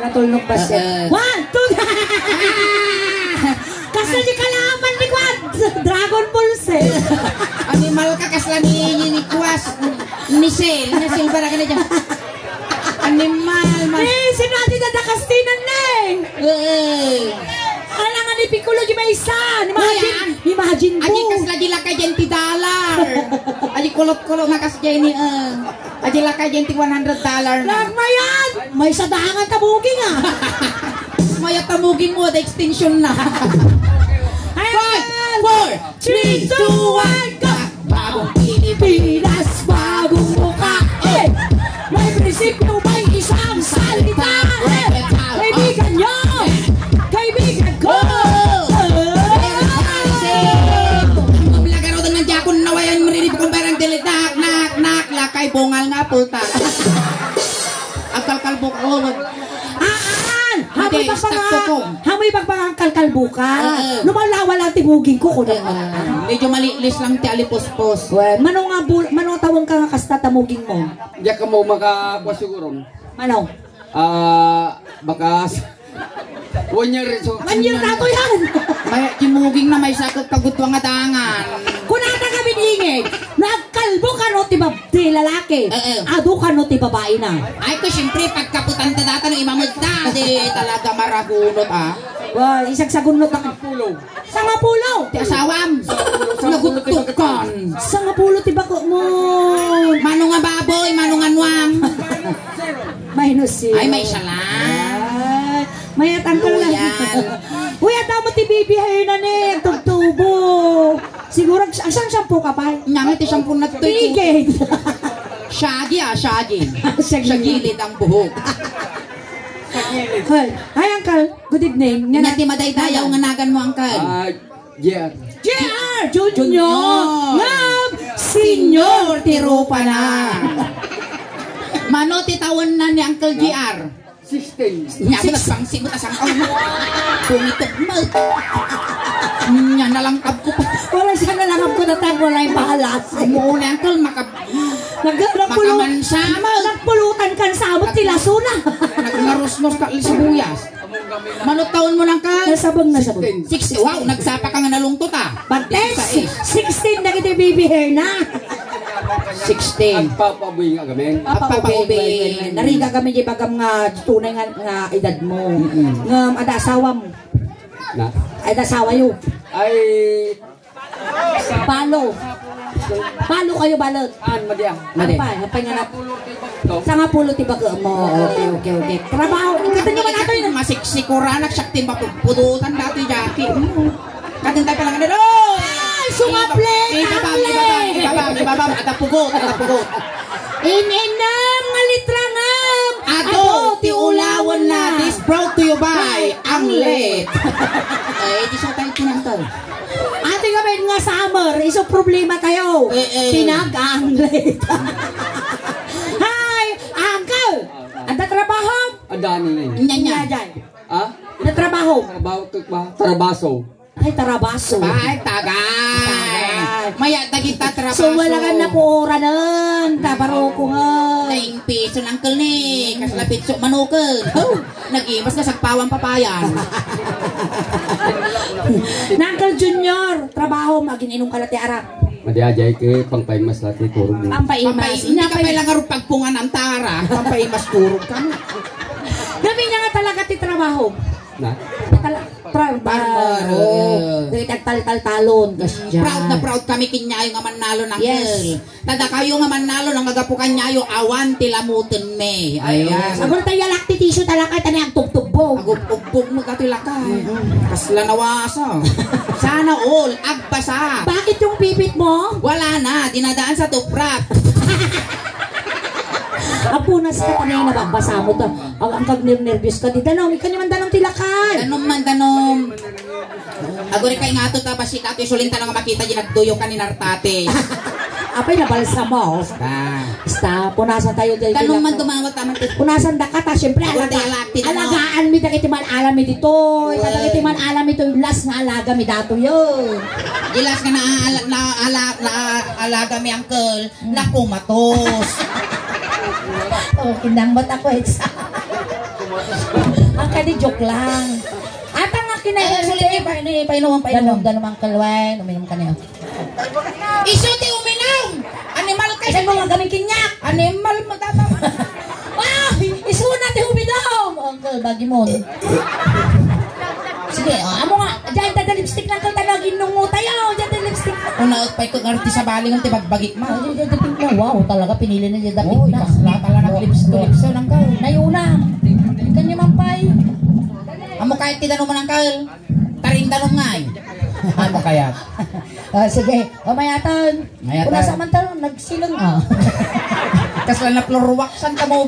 Nakatulog pa siya. 1, 2, kasi di kalaman ni Kwan. Dragon Ball Z. Animal ka kasla ni Kwas. Ni Sel ba na ka na dyan? Animal. Sino natin dadakastinan na Alam nga ni Piccolo di may isa. Imagine mo. Aji kasla di lakay $20. Aji kulot-kulot nga kasla ni aji lakay $100 na. Nagmayan. May sadahangan tabuging Maya tamugin mo, the extension na. 5, 4, 3, 2, 1, go! Bagong Pilipinas, bagong mukha, May prinsipyo, may isang salita, Kaibigan nyo, kaibigan ko! Maglagaraw ng jakon na wayan, maririp kong barang dilit, nak, lakay, bungal nga pulta. Agkalkalbo ko, Hamoy pagpangang kalkalbukan. Lumalawala ang tibugin ko. Medyo malilis lang ti alipospos. Mano tawang ka nga kasta tamugin mo? Diya ka mo makakuha siguro. Ano? Baka 1 year. 1 year na to yan. May timuging na may sakot kagutwang adangan. Kunata kami ingay. Nagkalbo ka no ti lalaki. Ado ka no ti babae na. Ay ko siyempre pagkaputan ta data ng imamod ta. Di talaga marahunot Isang sagunot na kapulo. Sangapulo. Ti asawam. Nagutukan. Sangapulo ti bako mo. Manong nga baboy, manong nga nuwang. Minus Ay may isa lang. Mayatan ko lang. Uy, ata mo ti baby hair na tugtubo. Siguro, asang shampoo ka pa? Nyangit shampoo na ito. Tigit. Shaggy Shagilid ang buhok. Hi, Uncle. Good evening. Nga ti madaydayaw nga nagan mo, Uncle. JR. Junior. Senior. Tiro pa na. Mano ti tawon na ni Uncle JR? 16. Nya mo nagsangsi mo tasang pumitog mo. Nya nalangkab ko pa. Wala siya nalangkab ko na tayo wala yung bahalas. Mo na Uncle makamansa mo. Nagpulutan kan sa amot sila suna. Nagnarusnos ka sibuyas. Manot taon mo lang ka? Nasabang. 60. Wow, nagsapa ka nga nalungtot Pagtes, 16 na kita baby hair na. 16. Papabuhin nga kami. Papabuhin. Nariga kami di bagam nga tunay nga edad mo. Ngam ada asawa mo. Na? Ada asawa yo. Ay. Palo kayo balot. Madiang. Hapay nga na. Sangapulo ti baga mo. Okay. Trabaho. Ikatan nyo ba nato yun? Masiksikura nagsaktin mapupudutan dati jati. Katin tayo palang na Sumaple! Ibabam, atapugot. Ininam nga litrangam! Ato, ti ulawan na. This brought to you by Anglet. Di siya tayo tinangtol. Ate kami nga summer, iso problema kayo. Pinag-Anglet. Hi, Uncle! Anda trabaho? Adani na yun. Nya. Na trabaho? Tarabaso. Ay, tarabaso. Ay, tagay. Maya, dagita trabaso. So, wala ka na po ora nun. Tabaro ko nga. Naing piso ng Uncle ni. Kaslapit so manukan. Nag-imas na sagpawang papayan. Uncle Junior, trabaho, maging inong kalati arak. Madiajay ke pangpaimas lati turog. Pampaimas. Hindi ka pala nga pagpungan ang tara. Pampaimas turog ka. Gabi niya nga talaga ti trabaho. Na? Barbaro. Tal-talon. Proud kami kinyayo nga manalo ng Uncle. Tada kayo nga manalo ng agapukan nyayo awan tilamutin me. Ayan. Agor tayo lakti tisyo talakay tanay ang tugtugbo. Agub-ug mo katilakay. Kasla nawasa. Sana all agpasa. Bakit yung pipit mo? Wala na, dinadaan sa tuprak. Apunas ka tanay nabagbasa mo to. Ang kag-nervous ka di danom. Ikaw naman danom tilakay. Danom. Agor kay nga to tapos si Kati sulinta lang makita di nagduyo ka ni Nartate. Apay nabalsa mo. Basta punasan tayo dahil. Danom man tumawag tama. Punasan da ka ta syempre alagaan mi dagiti man alam mi dito. Dagiti man alam mi to last nga alaga mi dato yo. Gilas ka na alaga mi Uncle na kumatos. Kindang bot ako Ang kadi joke lang. At ang Ay, sulit niya, painom. Dalawang kalwain, uminom ka niya. Isuti uminom! Animal ka Kasi mo nga gaming kinyak. Animal mo tama. Isuna ti uminom. Uncle, bagi mo. Sige, amo nga. Diyan tada lipstick lang kang talagin nung mo tayo. Diyan tada lipstick. Una, pa'y kong arti sa baling ng tibagbagik mo. Diyan tada pink na. Wow, talaga pinili na diyan tada pink na. Kasla talaga lips-to-lipso ng kaul. Nayuna. Kanya mampay. Amo kahit tinanong mo ng kaul. Taring tanong nga eh. Amo kaya? Sige, mayatan. Mayatan. Una sa mantalon, nagsilang. Kasla na plurwaksan ka mo.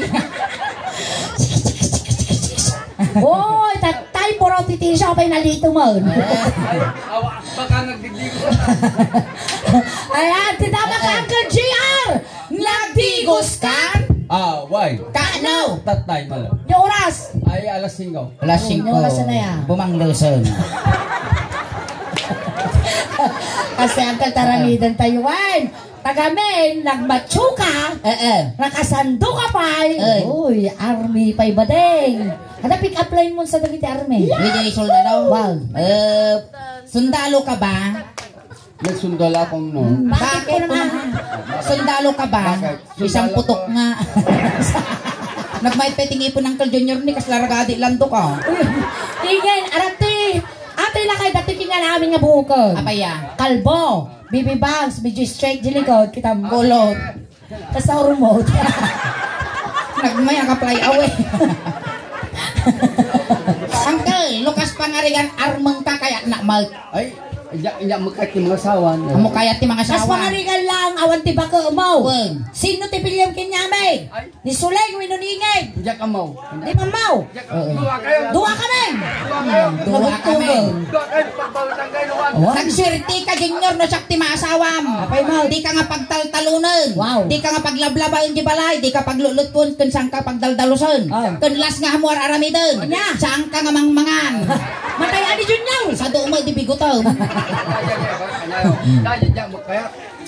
Oy, tatay po raw titisya ko pa'y nalito mo. Baka nagdigdigos. Ayan, titama ka, Uncle JR! Nagdigos ka? Why? Kaano? Tatay malo. Yung oras! Ay, alas 5. Alas 5. Yung oras na yan. Bumangluson. Kasi Uncle Tarangidan tayo, Wan. Tagamin, nagmatsuka. Nakasando ka pa. Uy, army pa'y badeng. Ada pick up line mo sa Davide Army. Hindi soldado. Wow. Sundalo ka ba? Nagsundal akong no. Bakit po naman? Sundalo ka ba? Bakit? Isang putok nga. Nagmait peting ipon ng Uncle Junior ni kaslaragadi lando ka. Tingin, arati. Ate lakay, dati kinga namin nga buhukod. Apaya. Kalbo, BB Bangs, medyo straight jilikod, kita bulot. Tapos sa remote. Nagmay ang apply away. Uncle, lukas pangarigan armang ka kaya na mag. Ay, iya magkati mga sawan. Amo kaya ti mga Mas sawa. pangarigan lang, awan ti baka umaw. Wen. Sino ti William Kinyamay? Ni Suleng, winuningig. Iya ka mo. Di mamaw. Dua kami. Duwa kami. Wow. Nagswerte ka Junior no sakti maasawam. Apay mo. Di ka nga pagtaltalunan. Wow. Di ka nga paglablabayon di balay. Di ka paglulutpon kun saan ka pagdaldalusan. Kun las nga hamuar aramidon. Anya. Saan ka nga mangmangan. Matay ani Junior. Sa doon mo di bigotaw.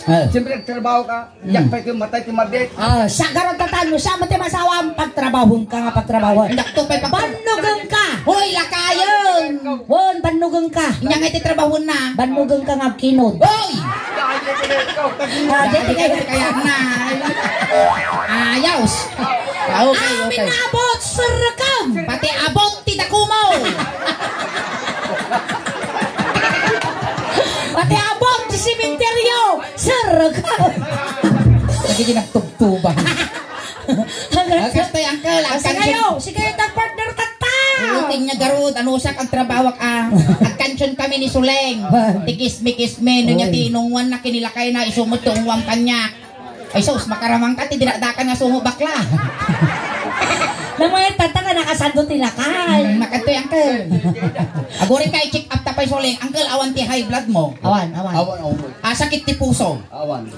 Siyempre nagtrabaho ka. Iyak pa ito matay ti mabit. Sa garot tatan mo, sa mati masawa ang pagtrabahon ka nga pagtrabahon. Dakto pa'y Banugang ka. Hoy, lakayon! Won, banugang ka. Inya nga iti trabaho na. Banugang ka nga kinod. Hoy! Dati kayo. Kaya na. Ayaws. Okay, Amin okay. abot, sarakam. Pati abot, tidakumo. Pati abot, sa simenteryo, sarakam. Lagi din nagtugtuban. Kastay, Uncle. Sige kayo, tag-partner tata. Uting niya garud, anusak ang trabaho ka. At kansyon kami ni Suleng. Tikismi-kismi, no niya tinungwan na kinilakay na isumot tungwang kanya. Ay sus, makaramang ka, tidinadakan nga sumo bakla. Nang mga tata ka nakasando tilakay. Makatoy, Uncle. Aguri ka, i-check up tapay Suleng. Uncle, awan ti high blood mo. Awan. Sakit ti puso. Awan.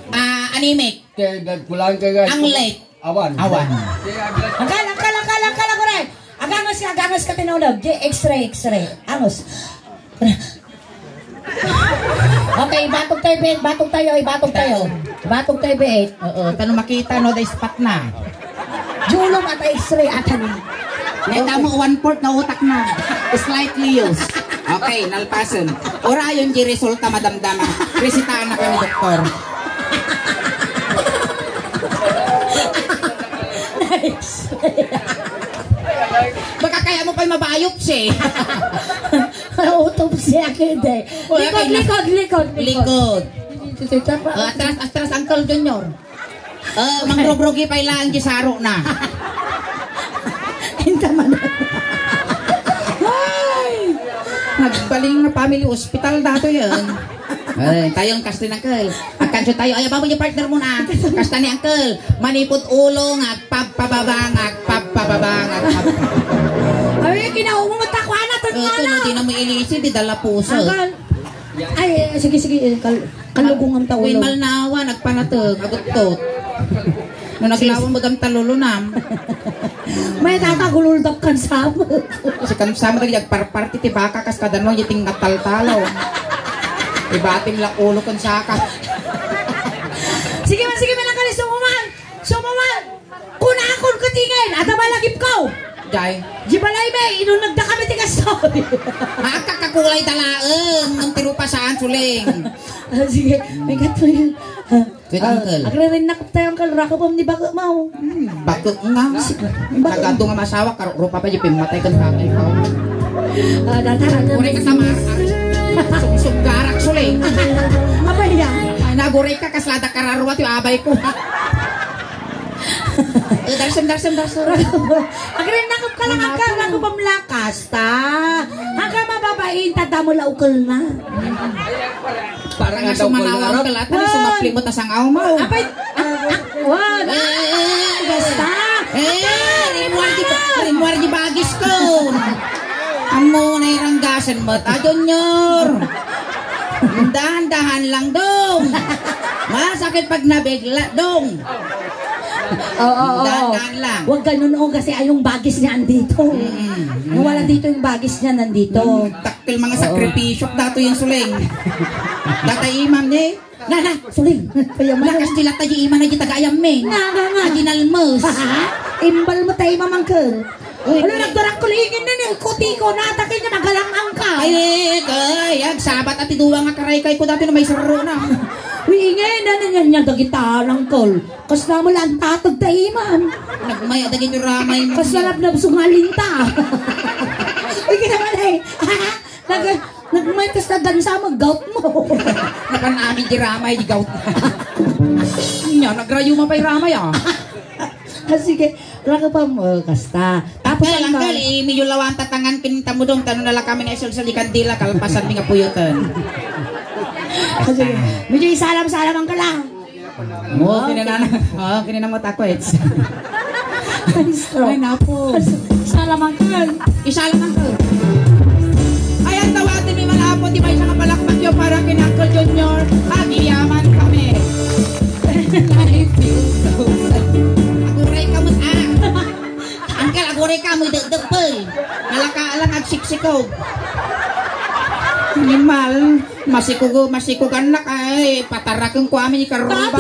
Anemic. Kaya kulang ka guys. Ang late. Awan. Awan. Angkal, correct. Agangos ka tinawag. X-ray. Angos. Okay, batog tayo. Batog tayo, B8. Oo, tanong makita, no, day spot na. Julong at X-ray at ano. Neta mo, 1/4 na utak na. Slightly used. Okay, nalpason. Ora yun, di resulta madamdama. Resitaan na kami, doktor. Nice. Baka kaya mo pa'y mabiopsy. Autopsy akin eh. Likod. Atras, Uncle Junior. Mangrogrogi pa'y lang, gisaro na. Hinta man. Nagbaling na family hospital dato yun. Tayong kasta ni Uncle. Agkansyo tayo. Ay, babo yung partner mo na. Kasta ni Uncle. Manipot ulo, agpapababang. Ay, kinahumong takwa na. Ito, di na mo ilisi, di dala puso. Ay, sige. Kalugungan ta Win ulo. malnawa, nagpanatag, agutot. Nung naglawan mo dam talulunam. May tatagululdak kan sa mo. Kasi kan sama kag parparti ti baka kas kadano yiting nataltalaw. Ibatim la ulo kan saka. Sige man lang kali sumuman. Kuna akon katingin. At malagip ko. jay. Di balay be, inunag na kami ti kastoy. Makakakulay talaang ng tirupasaan suling. Sige, may gato yun. Kaya uncle. Agre-rin na tayo ang kalrako pa ni bago mo. Bakit nga? Nagado nga masawa, rupa pa yung pimatay kang kakay ko. Guray ka sama. Suggarak suling. Apa yan? Ay, naguray ka, kaslada kararuat yung abay ko. Darsam. Agre nakap ka lang ang kalrako pa mlakas ta. Hanggang mababain, tada mo laukal na. Parang nga sumalawang kalat na sumapli mo tasang aw mo. Apay, wag. Basta. Rimwar di bagis ko. Amo na iranggasan mo ta, Junior. Dahan-dahan lang dong. Masakit pag nabigla dong. Dahan-dahan lang. Huwag ganun kasi ayong bagis niya andito. Wala dito yung bagis niya nandito. Taktil mga sakripisyo dato yung suling. Data imam ni. Na, suling. Lakas nila tayo imam na tagayam me. Nga. Ginalmos. Imbal mo tayo mamangkel. Wala nagdarang kulingin na niya. Kuti ko natakin niya magalang ka. Ay, kayag. Sabat at iduwa nga karay-kay ko dati na may saro na. Ingay na niya dagitarang kol. Kas na mo lang tatag tayo imam. Nagmaya dagin yung ramay mo. Kas nalab sungalinta. Uy, kinaman eh. Nagmay kas na dansa mag-gout mo. Napanami di ramay, di gout. Nya, nagrayo mapay ramay ah. Sige, raka pa mo, kasta. Tapos lang kal, medyo lawan tatangan pinta mo dong, tanong nala kami na isul-sul di kandila, kalpasan mi nga puyutan. Sige, medyo isalam-salaman ka lang. Oo, kinana mo takwits. Ay, napo. Isalaman ka. Isalaman ka. Ayan, tawatin mi malapot, di ba isa nga palakpak yun para kinakal Junior. Yaman kami. I feel so sad. Aguray ka mo, Angkal, aguray ka mo, dagdagpal. Nalaka-alang agsiksikaw. Himal, masikugan na kay patarakang ko amin ni Karumba.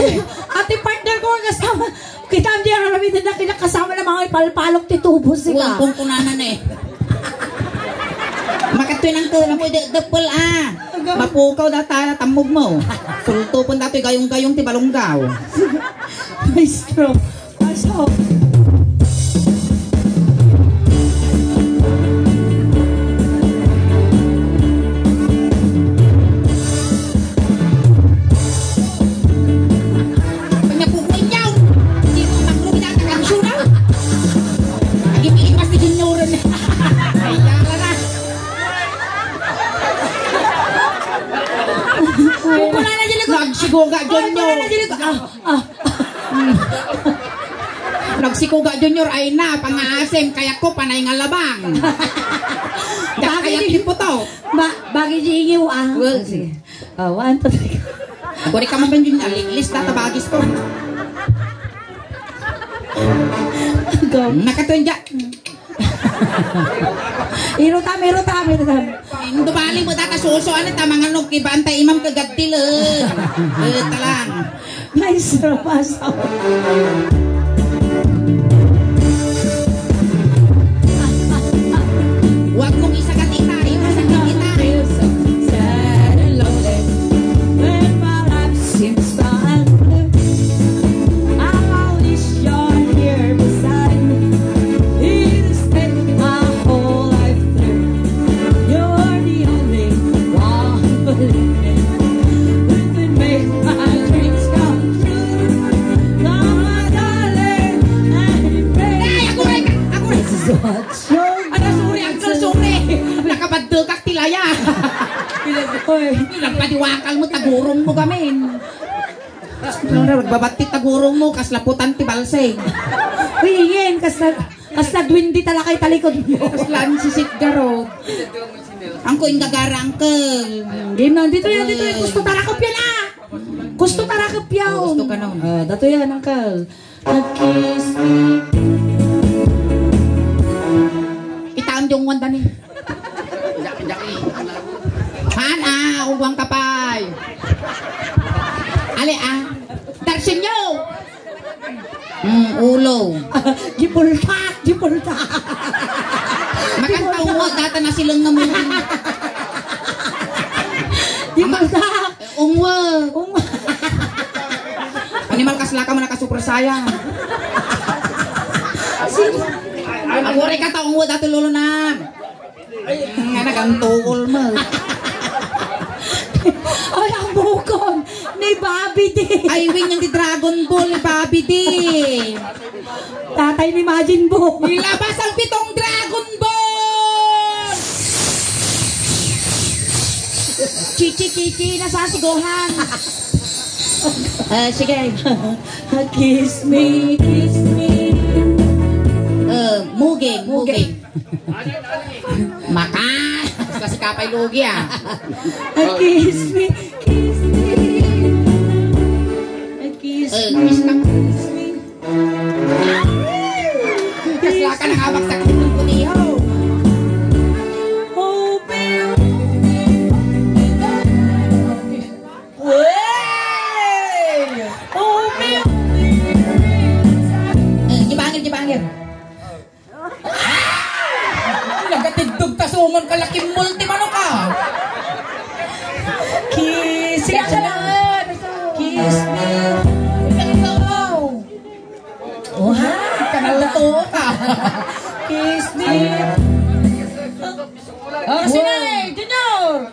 Ate partner ko ang kasama. Kita ang diyan na na kinakasama ng mga ipalpalok titubo sila. Kung kunanan eh. Makatuin ang kula mo, dagdagpal Mapukaw na tayo, tamog mo. Sultupon dati gayong-gayong tibalonggaw. Maestro, pasok. Nagsikuga Junior. Nagsikuga Junior ay na pangaasim kaya ko panay nga labang. Kaya tipo to. Bagi jingiw sige. 1, 2, 3. Ako rin ka man ba Junior? Lista tabagis ko. Nakatuin dyan. Irutam. Dubali mo data suso ano tamang ano kibantay imam kagadtil talang. Maestro, pasok. Wag mong isagat-ita, isagat-ita. Sad and lonely when my life seems to end. I wish you're here beside me. It'll stay my whole life through. You're the only one believe me. With it make my dreams come true. Come my darling, and pray. Ako rin. Ano suri? Nakabadugak tilaya. Nagpadiwakal mo, tagurong mo gamin. Nagbabati tagurong mo, kaslaputan ti balseng. Hingin, kas nagwindi tala kay talikod mo. Kaslan si Sigaro. Ang ko yung gagara, uncle. Dito yan. Gusto tarakap yan Gusto tarakap yan. Gusto ka nun. Dato yan, uncle. Nag-kiss me. Itaan yung wanda ni. Hana, uwang kapay. Ale Darsin nyo. Ulo. Gipultak, gipultak. Makantaw mo, data na silang naman. Gipultak. Ungwa. Ungwa. Animal kasla ka mo nakasupra saya. Ang uri ka taong mo, dati lolo na. Nga nagantuol mo. Ay, ang bukon ni Bobby D. Ay, win yung di Dragon Ball, Bobby D. Tatay ni Majin Buu. Ilabas ang 7 Dragon Ball! Chichi, nasasiguhan. Sige. Kiss me, kiss me. Muging. Maka! Basta si Kapay Lugi ah. Kiss me, kiss me. Kiss me, kiss me. Kasla ka ng hawak sa kitong punihaw. Oh, baby. Oh, baby. Gibangir. Nagatigdog tasungon ka laking multi mano ka. Kiss me. Kiss me. Oh, ha? Kanaluto ka. Kiss me. Oh, sinay, Junior.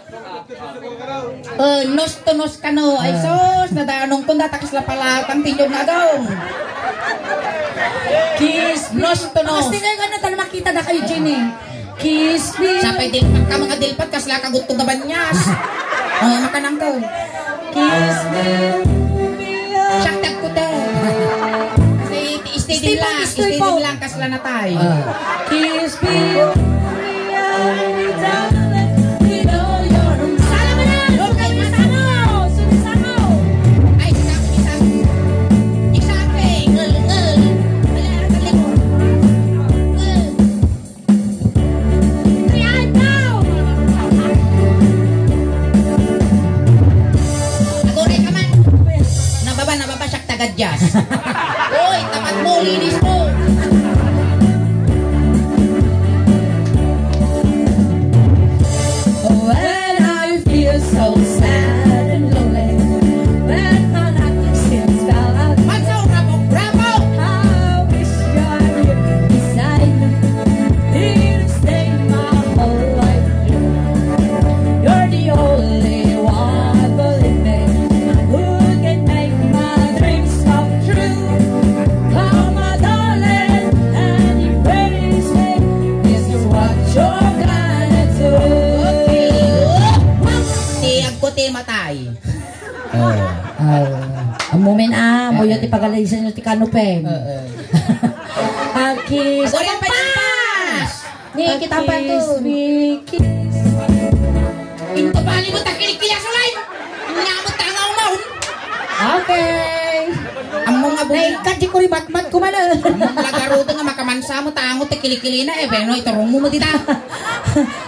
Nos to nos ka no. Ay sos, nadanong kung datakis la pala kang tinyog na daw. Kiss me. Nos to nos. Kasi ngayon ka na tala makita na kayo, Jenny. Kiss me. Sapay dilpat ka mga dilpat kasla ka gutong gabanyas. Makanang ka. Kiss me. Syaktag ko te. Kasi stay din lang kasla na tayo. Kiss me. Nababa siya tagadyas. Uy, tapat mo, linis mo. When I feel so sad and lonely, when my life seems fell out, Mansaw, bravo! I wish you're here beside me, here to stay my whole life through. You're the only one, believe me, who can make my dreams come true. Oh, my darling, and you praise me. This is what you're gonna do. Tiyag ko ti matay. Ang moment mo yun ipagalisan nyo ti kanupeng. Kiss. Ako rin pa yung pas! Ni kita pa to. Kiss. Into bali mo takilikilya sulay! Nyamot tangaw mo! Okay. Ang mga buhay. Naikat di ko rin matmat ko man. Lagaruto nga makamansa mo tango tikilikili na pero itarong mo dita.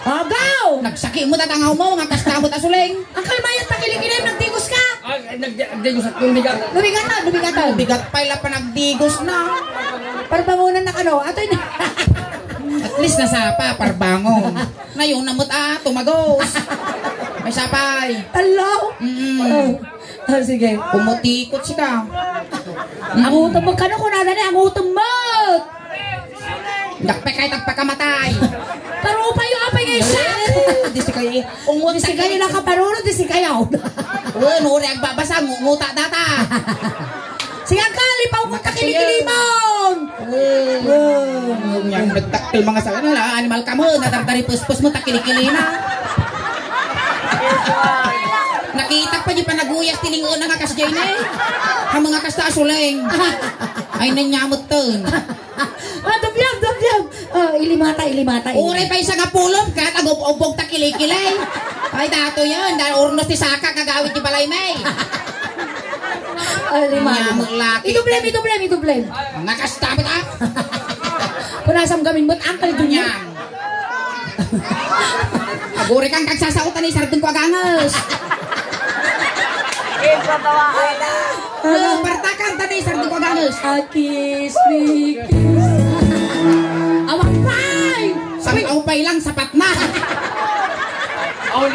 Agaw! Nagsaki mo tatangaw mo mga kastamot asuling. Ang kalmayat pakiligilin, nagdigos ka. Nagdigos at lumigang. Lumigatan. Bigat pa ila pa nagdigos na. Parbangunan na ano. Ato yun. At least nasapa parbangon. Ngayon namot tumagos. May sapay. Talo. Sige. Pumutikot siya. Ang utang mo ka na kunada na. Ang utang mo. Dakpe kay tagpakamatay. Pero upay yung apay ngayon siya. Di si kayo. Di si kayo nakaparuno. Di si kayo. Nuri ang babasa. Nguta data. Sige ka. Lipaw mo takilikilimong. Yang nagtaktil mga sa kanila. Animal ka mo. Natartari puspos mo takilikili na. Nakita pa di pa naguyas tilingon na nga kasjay na eh. Ang mga kasta asuleng. Ay nanyamot ton. Dubyam. Ilimata. Uri pa isa nga pulong kat agop-obog takilikilay. Ay dato yan. Dahil urnos ti saka kagawit di balay may. Nyamot laki. Idublem. Mga kasta ba ta? Punasam gamin mo't angkal dun yan. Aguri kang kagsasautan ni sardun ko agangas. Partakan tadi sardo paganos. Kiss me, kiss. Awang pay! Sabi upay lang sapat na. Awan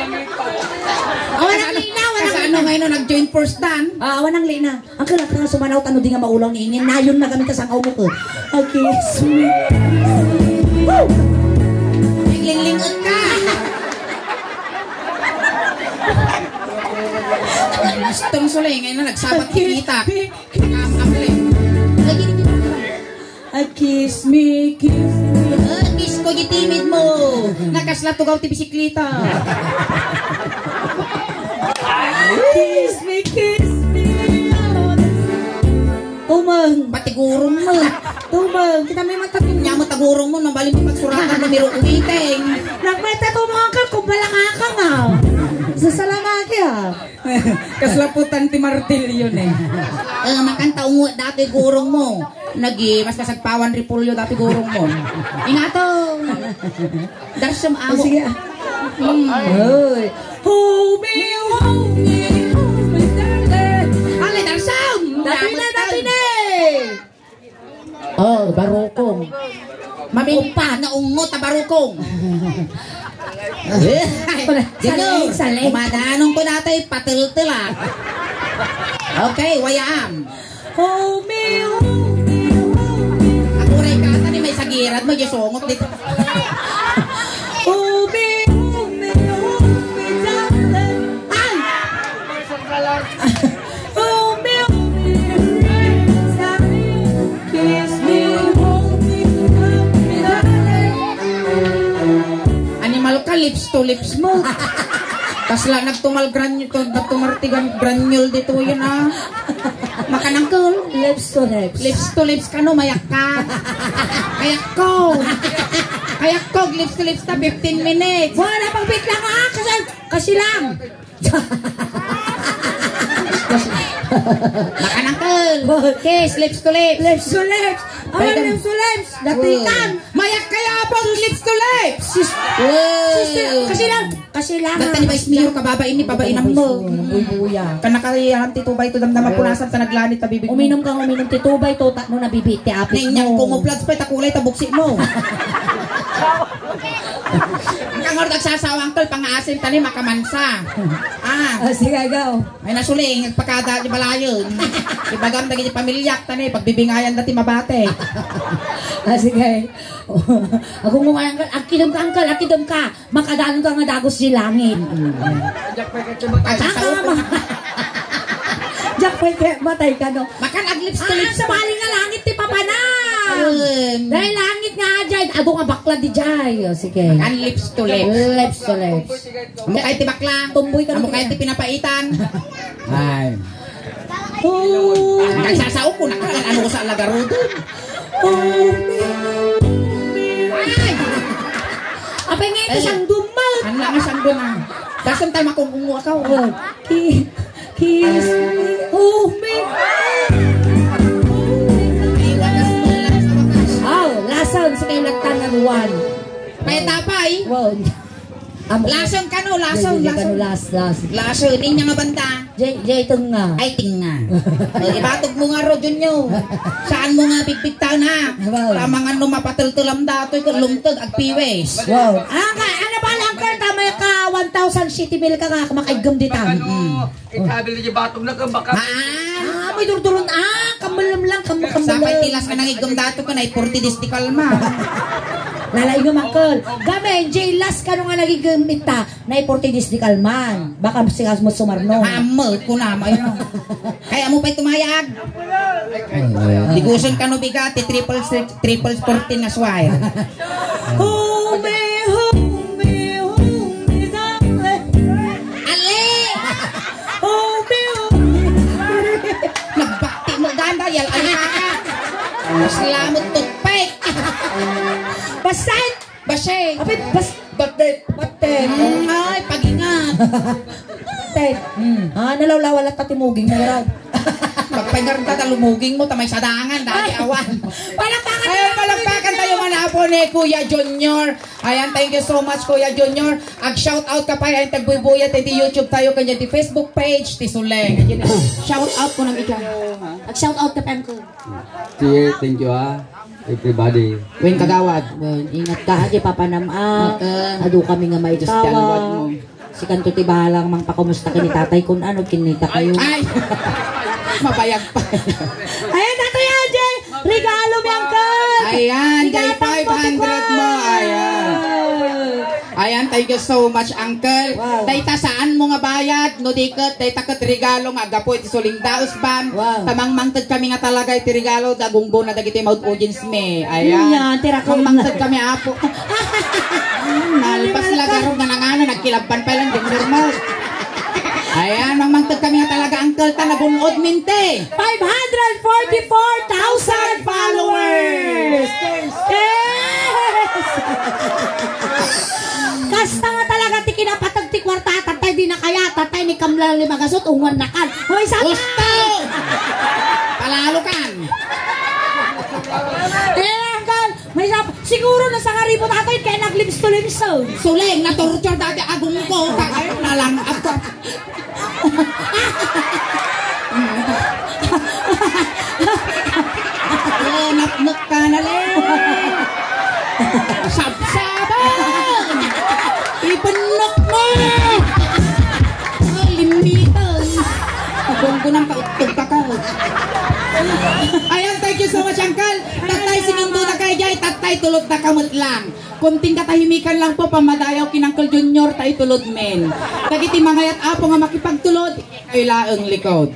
ang lina, Kasi ano ngayon nag-join first dan? awan ang lina. Ang kalat nga sumanaw tano di nga maulaw ni ingin. Nayon na kami kasangaw mo ko. Kiss me. Woo! Linglingot ka. Gustong suling ngayon na nagsabat kita. Kiss me, kiss me. Kiss ko yung timid mo. Nakaslatugaw ti bisikleta. Kiss me, kiss me. Tumang. Pati gurong mo. Tumang. Kita may matatong. Nya mo tagurong mo nang bali mo pagsuratan ng niro uliting. Nagmeta tumang ka kung balaka ka nga. Sasalamaki ha. Kaslaputan ti martil yun eh. Makanta ungo dati gurong mo. Nagi mas kasagpawan ripulyo dati gurong mo. Ingato. Darsam amo. Sige. Hoy. Hold me, hold me, hold me, darling. Ale darsam. Dati na. Oh, barukong. Mamimpa na ungo tabarukong. Saling. Umadanong ko natay patil-tilak. Okay, wayam. Hold me, hold me, hold me. Ako rin kata ni may sagirat mo, yasongot dito. Hold me, hold me, hold me, darling. Ay! Hold me, darling. Kiss me, hold me, darling. Animal ka, lips to lips mo. Kasla nagtumartigan granule dito yun ah. Makanangkol. Lips to lips. Lips to lips ka no, mayak ka. Kayak ko. Kayak ko, lips to lips na 15 minutes. Wala pang bit lang ah, kasi lang. Makanangkol. Kiss, lips to lips. Lips to lips. Awan lips to lips. Datikan. Mayak kaya po, lips to lips. Sister, kasi lang. Dati ni Vice Mayor kababain ni pabainam mo. Buya. Kanakayahan ti tubay to damdama punasan sa naglanit ta bibig mo. Uminom ti tubay to tatno na bibit ti apit Ninyang mo. kumuplads pa takulay ta buksi mo. Ang kangor nagsasawang tol pang-aasin tani makamansa. Sige gaw. Ay nasuling nagpakada di balayon. Ibagam dagi pamilyak tani pagbibingayan dati mabate. Sige. Ako mo ang kidom ka. Makadanon ka nga dagos di langit. Jak pa matay ka no. Makan aglips to lips Sa bali nga langit ti papana. Dahil langit nga dyan. Ado nga bakla di dyan. Sige. Makan lips to lips. Lips to lips. Amo kay ti bakla. Tumboy ka Amo kay ti pinapaitan. Ay. Nagsasao ko ano ko sa alagarudon. Ay! Apay nga ito siyang dumal. Ano nga siyang dumal. Dasam tayo makungungo ako. Kiss me. Oh, me. Oh, lason sa kayo nagtangan one. May tapay. Wow. Lason ka no, lason. Lason, hindi niya nga banda. Jay itong nga. Ay, tinga. Ibatog mo nga ro, Junyo. Saan mo nga pigpigtaw na? Tama nga no, mapatultulam dato'y kung lumtog, agpiwes. Wow. Ano ba lang ka? Tama ka 1,000 city bill ka nga makaigam dito. Ikabil niya batog na kang baka. May durduron. Kamalam lang. Sapay tilas ka nang igam dato ka na, 40 distikal ma. Lalay nga makol. Gamen, Jay, last ka nung nga nagigimit ta na 40 distikal man. Baka sikas mo sumarno. Mamot ko na, kaya mo pa'y tumayag. Digusan ka no bigati, triple 14 na swire. Hold me, darling. Ali! Hold me. Nagbakti mo ganda, yal alaka. Maslamot tutpek. Basit! Basay! Apit, Batet! batet. Ay, pag-ingat! Batet. Nalawlaw at tatimuging na yarag. Pagpahingar ka, lumuging mo, tamay sadangan, dati awan. Palakpakan Ay, palakpakan tayo, manabang! apo ni Kuya Junior. Ayan, thank you so much Kuya Junior. Ag shout out ka pa ayan tagbuybuya ti YouTube tayo kanya di Facebook page ti Suleng. Shout out ko nang ika. Ag shout out ka pa ko. Sige, thank you everybody. Wen kagawad. Ingat ka aja papanama. Adu kami nga may tawa. Si kanto ti bahalang mang pakumusta kini tatay kun ano kinita kayo. Ay. Mapayag pa. Ayan tatay aja. Regalo mi uncle. Ayan, day 500 mo. Ayan. Ayan, thank you so much, Uncle. Wow. Dayta saan mo nga bayad? No diket, dayta ket regalo nga gapo iti suling daos ban. Wow. Tamang mangted kami nga talaga iti regalo dagunggo na dagiti Mount audience me. Ayan. Yan, tira ko. Mangted kami apo. Nalpas sila garo nga nangano nagkilabban pa lang din normal. Ayan, mangmangted kami nga talaga, Uncle, ta nagunod minte. 544,000 followers! Yes! Kasta nga talaga ti kinapatag ti kwarta tatay di na kaya tatay ni Kamla Limagasot ungan nakan. Hoy sana! Gusto! Palalo kan! Uncle, may siguro na sa karibo tatay kaya naglims to lims to. Suleng, na-torture dati agong ko, kakayo na lang ako. Nak ka na lang. Sabsaban! Ipanok mo! Limitan. Agong ko nang kautog ka ka. Ayan, thank you so much, Uncle. Tatay, sinundo na kayo dyan. Tatay, tulog na kamot lang. Kunting katahimikan lang po, pamadayaw kinangkel Junior, tayo tulod men. Kagiti mangayat apo nga makipagtulod, ay laeng likod.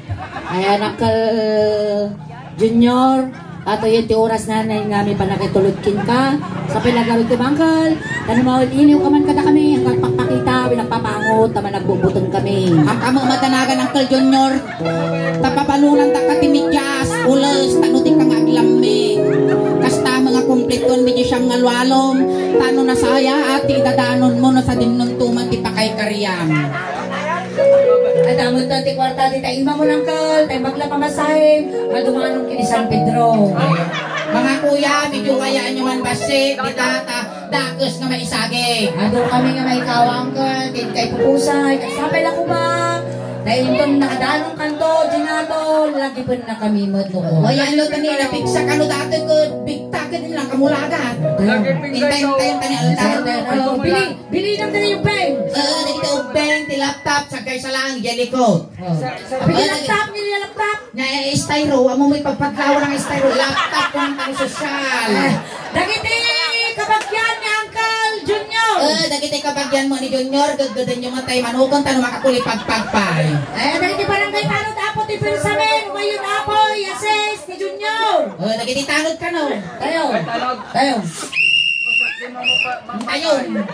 Ayan, Uncle Junior. Ato yan ti oras na nga may panakitulodkin ka. Sa pinagarod ko, Uncle. Tanong mo, iniw ka man kada kami. Hanggang pakpakita, pinagpapangot, naman nagbubutong kami. Ang kamong matanagan, Uncle Junior. Tapapalunan ta katimidyas, ulos, tanutin kang aglamig. Kasta mga kumpliton, medyo siyang ngalwalom. Tano na saya at idadanon mo na sa dinuntuman ti pakay karyam. At amon to ti kwarta ti tayo mo lang kal, tayo magla pamasahe, madumanong kini San Pedro. Mga kuya, medyo kayaan nyo man basi, di tata, dakos nga maisagi. Ado kami nga may kawang kal, din kay pupusay, kasapay lang ko ba? Dahil itong nakadanong kanto, dinato, lagi po na kami madloko. Waya ano kanila, pigsa kano dati ko, bigta ka din lang kamulagat. Hintay-hintay tani altar. Bili lang tayo yung pen. Dito ubeng, ti laptop, sagay sa lang, yaliko. Bili laptop, nila laptop. Na styro, amo may pagpaglawa ng styro, laptop ko ng tang sosyal. Dagiti, kabagyan ni Uncle Junior. Dagiti kabagyan mo ni Junior, gagdadan nyo matay manukon, tanong makakuli pagpagpay. Dagiti barangay tanod apo ti Pirsamen, umayon apo, yases ni Junior. Dagiti tanod ka no. Tayo. Ayun.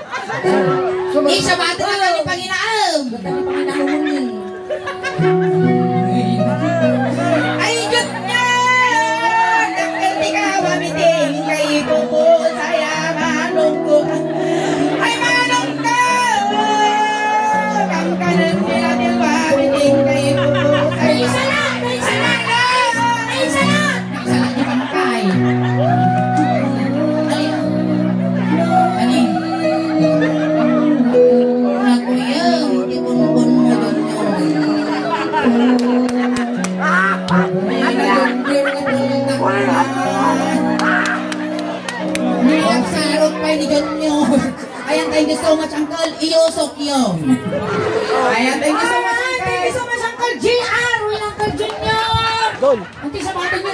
Isa bata na kami Panginoon. Ay, Diyos niya! Nakakiti ka mamiting kay buko saya manong ko. Ay, manong ka! Kang kanan nila nila mamiting kay buko. Ay, isa lang! Isa lang! Isa lang! Isa lang di pangkay. Ayan, thank you so much, Uncle. Iyosok yun. Ayan, thank you so much, Uncle. Thank you so much, Uncle JR. Uncle Junior. Doon. Unti sa mga nyo,